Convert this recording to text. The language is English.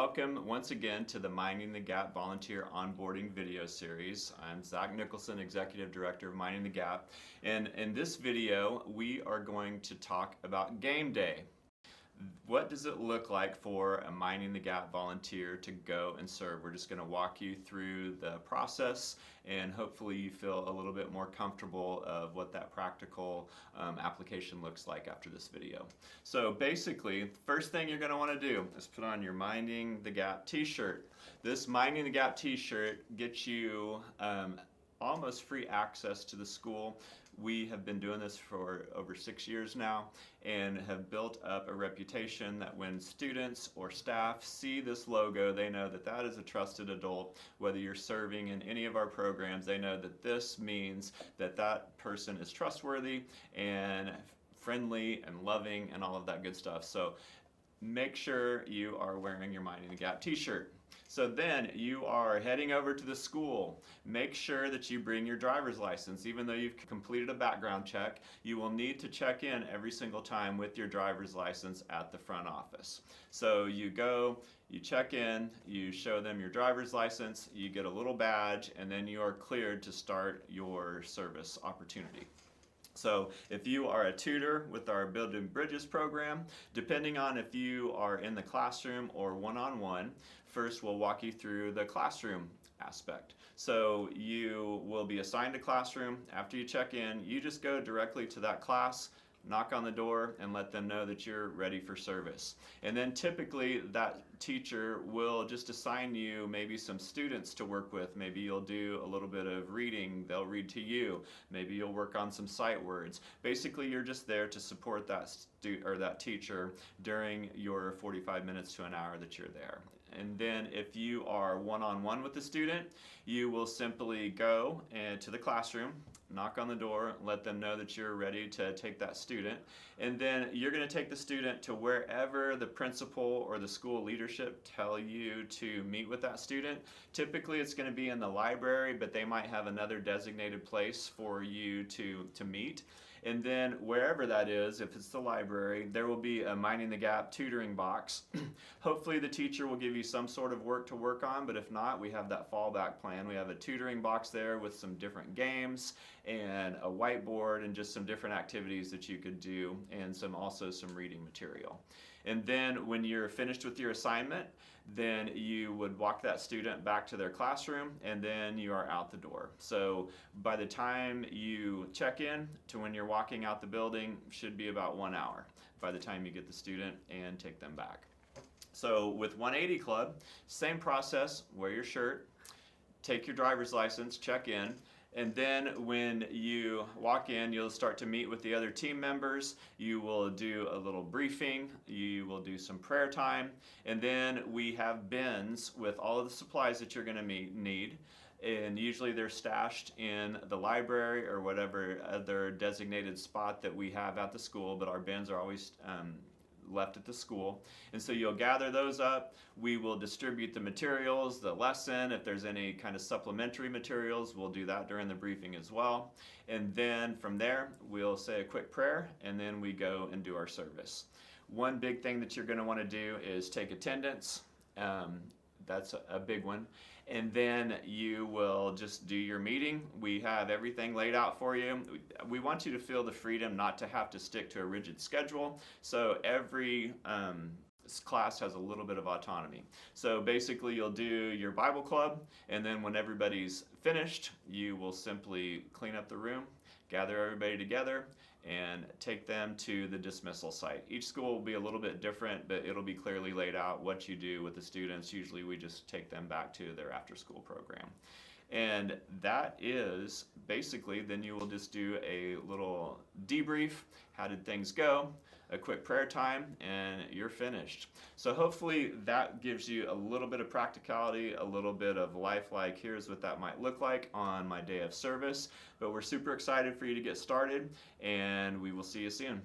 welcome once again to the Minding the Gap Volunteer Onboarding video series. I'm Zach Nicholson, Executive Director of Minding the Gap, and in this video we are going to talk about game day. What does it look like for a Minding the Gap volunteer to go and serve? We're just going to walk you through the process, and hopefully you feel a little bit more comfortable of what that practical application looks like after this video. So basically, first thing you're going to want to do is put on your Minding the Gap t-shirt. This Minding the Gap t-shirt gets you almost free access to the school. We have been doing this for over 6 years now and have built up a reputation that when students or staff see this logo, they know that that is a trusted adult. Whether you're serving in any of our programs, they know that this means that that person is trustworthy and friendly and loving and all of that good stuff. So make sure you are wearing your Minding the Gap t-shirt. So then you are heading over to the school. Make sure that you bring your driver's license. Even though you've completed a background check, you will need to check in every single time with your driver's license at the front office. So you go, you check in, you show them your driver's license, you get a little badge, and then you are cleared to start your service opportunity. So if you are a tutor with our Building Bridges program, depending on if you are in the classroom or one-on-one, first we'll walk you through the classroom aspect. So you will be assigned a classroom. After you check in, you just go directly to that class, knock on the door, and let them know that you're ready for service. And then typically that teacher will just assign you maybe some students to work with. Maybe you'll do a little bit of reading, they'll read to you. Maybe you'll work on some sight words. Basically, you're just there to support that that teacher during your 45 minutes to an hour that you're there. And then if you are one-on-one with the student, you will simply go to the classroom, knock on the door, let them know that you're ready to take that student, and then you're going to take the student to wherever the principal or the school leadership tell you to meet with that student. Typically it's going to be in the library, but they might have another designated place for you to meet. And then wherever that is, if it's the library, there will be a Minding the Gap tutoring box. Hopefully the teacher will give you some sort of work to work on, but if not, we have that fallback plan. We have a tutoring box there with some different games and a whiteboard and just some different activities that you could do, and also some reading material. And then when you're finished with your assignment, then you would walk that student back to their classroom, and then you are out the door. So by the time you check in to when you're walking out the building, should be about 1 hour by the time you get the student and take them back. So with 180 Club, same process, wear your shirt, take your driver's license, check in, and then when you walk in, you'll start to meet with the other team members. You will do a little briefing, you will do some prayer time, and then we have bins with all of the supplies that you're going to need. And usually they're stashed in the library or whatever other designated spot that we have at the school, but our bins are always left at the school. And so you'll gather those up. We will distribute the materials, the lesson. If there's any kind of supplementary materials, we'll do that during the briefing as well. And then from there, we'll say a quick prayer, and then we go and do our service. One big thing that you're going to want to do is take attendance. That's a big one. And then you will just do your meeting. We have everything laid out for you. We want you to feel the freedom not to have to stick to a rigid schedule. So every class has a little bit of autonomy. So basically you'll do your Bible club, and then when everybody's finished, you will simply clean up the room, gather everybody together, and take them to the dismissal site. Each school will be a little bit different, but it'll be clearly laid out what you do with the students. Usually we just take them back to their after-school program. And that is basically, then you will just do a little debrief. How did things go? A quick prayer time, and you're finished. So hopefully that gives you a little bit of practicality, a little bit of life, like here's what that might look like on my day of service. But we're super excited for you to get started, and we will see you soon.